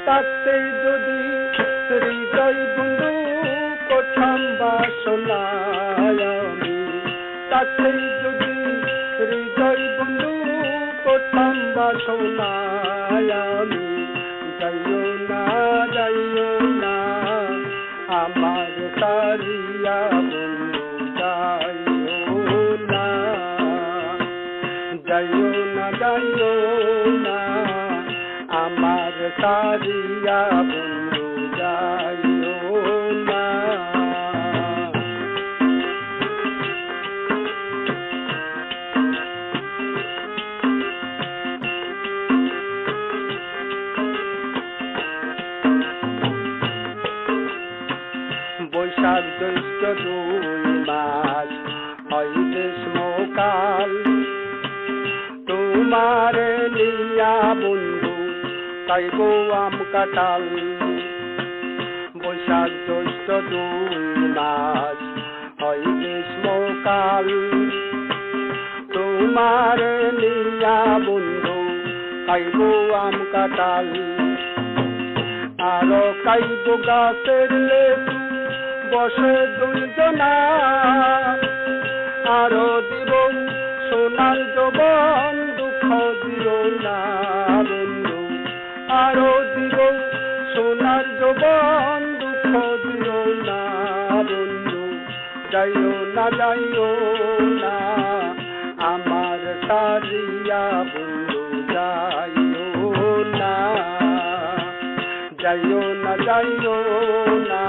তাতে যদি হৃদয় বন্ধু করতাম বাসনায় আমি, তাতে যদি হৃদয় বন্ধু করতাম বাসনায় আমি। যাইও না যাইও না আমার সারিয়া বন্ধু, যাইও না যাইও না যাইও না আমার সারিয়া বন্ধু, যাইও না। বৈশাখ জ্যৈষ্ঠ 2 মাস হয় গ্রীষ্মকাল, তোমারে নিয়া বন্ধু খাইব আম কাঁঠাল। বৈশাখ জ্যৈষ্ঠ 2 মাস হয় গ্রীষ্মকাল, তোমারে নিয়া বন্ধু খাইব আম কাঁঠাল। আরো খাইব গাছের লেবু বসে 2 জনা, আরো দিব সোনার যৌবন দুঃখ দিও না বন্ধু, আরো দিব সোনার যৌবন দুঃখ দিও না বন্ধু। যাইও না যাইও না আমার সারিয়া বন্ধু, যাইও না যাইও না যাইও না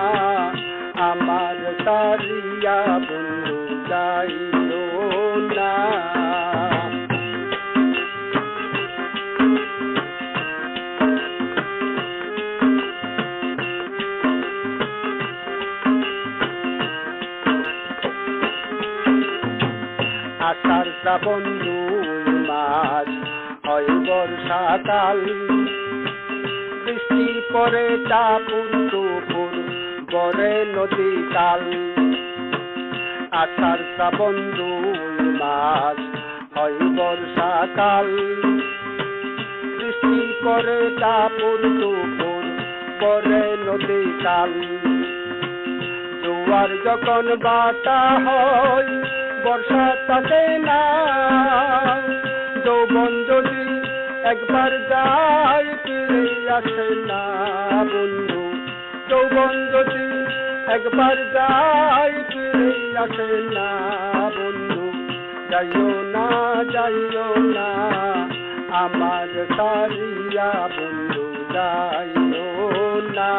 আমার সারিয়া বন্ধু, যাইও না। আষাঢ় শ্রাবণ 2 মাস হয় বর্ষাকাল, বৃষ্টি পরে টাপুর টুপুর গড়ে নদী কাল। আষাঢ় শ্রাবণ 2 মাস হয় বর্ষাকাল, বৃষ্টি পরে টাপুর টুপুর গড়ে নদী কাল। জোয়ার যখন বাটা হয় বর্ষা থাকে না, যৌবন যদি একবার যায় ফিরে আসে না বন্ধু, যৌবন যদি একবার যায় ফিরে আসে না বন্ধু। যাইও না যাইও না আমার সারিয়া বন্ধু, যাইও না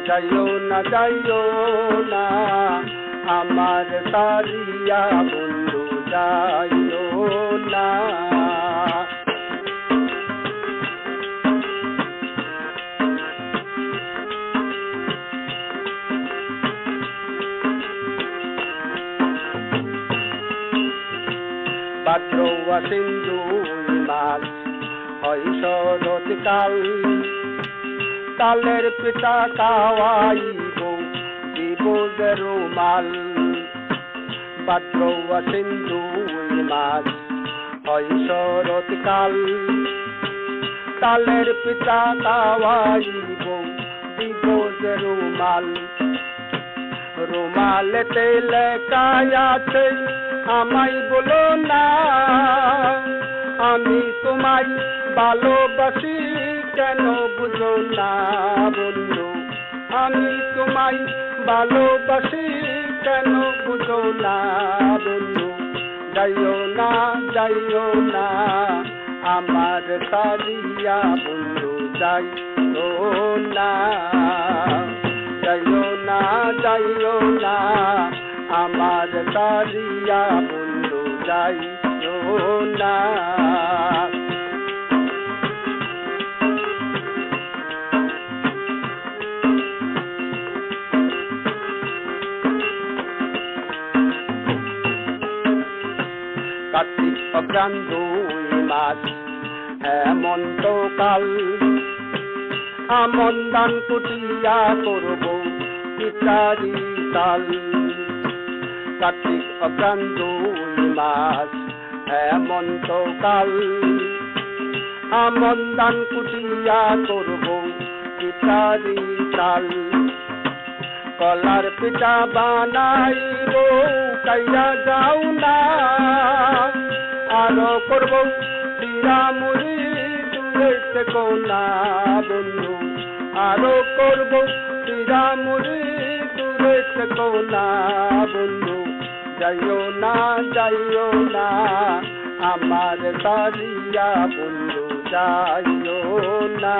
যাইও না যাইও না আমার সারিয়া বন্ধু, যাইও না। ভাদ্র আশ্বিন 2 মাস হয় শরৎকাল, তালের পিঠা খাওয়াইব দিব যে রুমাল। ভাদ্র আশ্বিন 2 মাস হয় শরৎকাল, তালের পিঠা খাওয়াইব দিব যে রুমাল। রুমালেতে লেখা আছে আমায় বলো না, আমি তোমায় ভালোবাসি কেন বুঝো না বন্ধু, আমি তোমায় ভালোবাসি কেন বুঝো না বন্ধু। যাইও না যাইও না আমার সারিয়া বন্ধু, যাইও না যাইও না যাইও না আমার সারিয়া বন্ধু, যাইও না। কার্তিক অঘ্রাণ 2 মাস হেমন্তকাল, আমন দান কুটিয়া করব ইত্যাদি কাল। কার্তিক অঘ্রাণ 2 মাস হেমন্তকাল, আমন ধান কুটিয়া করব পিঠারি চাল কলার পিঠা বানাইব কাইয়া যাও না আরো করব চিরা মুড়ি দূরে থেকো না বন্ধু আরো করব চিরা মুড়ি দূরে থেকো না বন্ধু যাইও না আমার সারিয়া বন্ধু যাইও না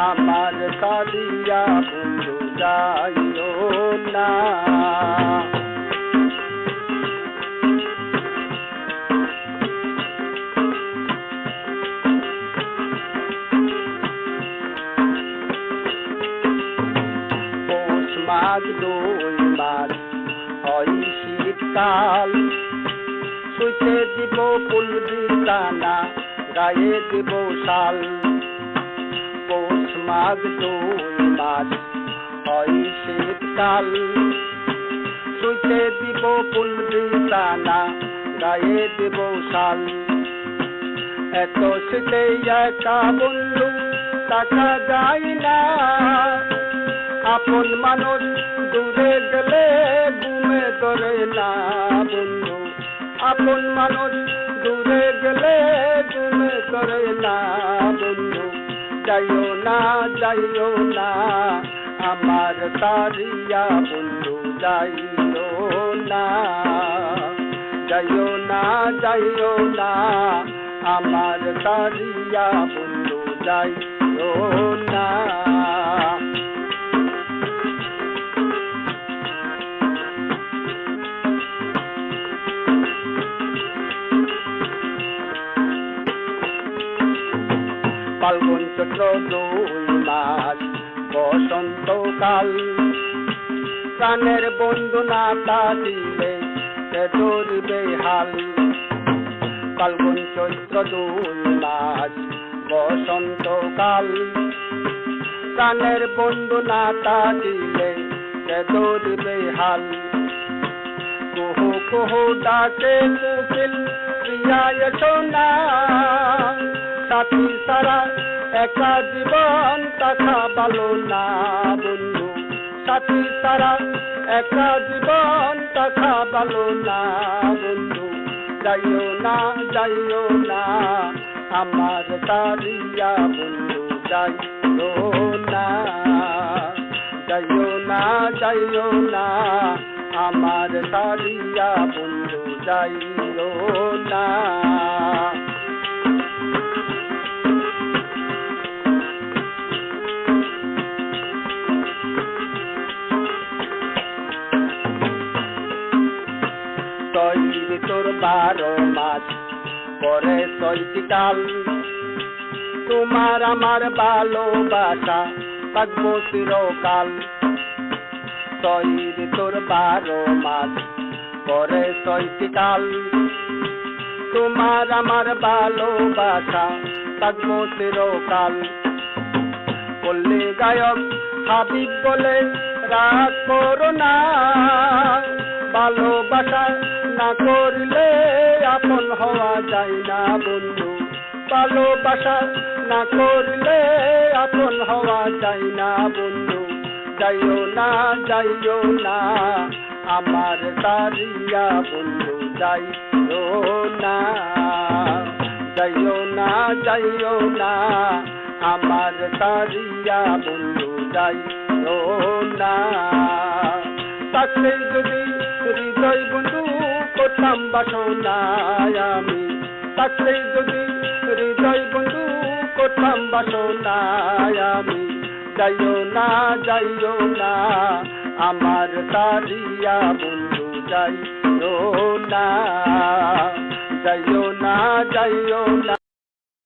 আমার সারিয়া বন্ধু যাইও না মাঘ 2 মাস হয় শীতকাল সুইতে দিব ফুল বিছানা গায়ে দিব শাল পৌষ মাঘ 2 মাস হয় শীতকাল সুইতে দিব ফুল বিছানা গায়ে দিব শাল এত শীতে একা বন্ধু থাকা যায় না আপন মানুষ দূরে গেলে ঘুমে ধরে না বন্ধু আপন মানুষ দূরে গেলে ঘুমে ধরে না বন্ধু যাইও না আমার সারিয়া বন্ধু যাইও না আমার সারিয়া বন্ধু যাইও না ফাল্গুন চৈত্র 2 মাস বসন্তকাল প্রাণের বন্ধু না থাকিলে সে ধরিবে হাল ফাল্গুন চৈত্র 2 মাস বসন্তকাল প্রাণের বন্ধু না থাকিলে সে ধরিবে হাল কুহু কুহু ডাকে কুকিল প্রিয়ায় সোনা সাথী সারা একা জীবন থাকা ভালো না বন্ধু সাথী সারা একা জীবন থাকা ভালো না বন্ধু যাইও না আমার সারিয়া বন্ধু যাইও না আমার সারিয়া বন্ধু যাইও না তোর 12 মাস পরে 6টি কাল তোমার আমার ভালোবাসা থাকবো চিরকাল তোর 12 মাস পরে 6টি কাল তোমার আমার ভালোবাসা থাকবো চিরকাল বললে গায়ক হাবিব বলে রাগ করো না ভালোবাসা না করলে আপন হওয়া যায় না বন্ধু ভালোবাসা না করলে আপন হওয়া যায় না বন্ধু যাইও না আমার সারিয়া বন্ধু যাইও না আমার সারিয়া বন্ধু যাইও না থাকলে যদি হৃদয় বন্ধু করতাম বাসনা আমি থাকলে যদি হৃদয় বন্ধু করতাম বাসনা আমি যাইও না আমার সারিয়া বন্ধু যাইও না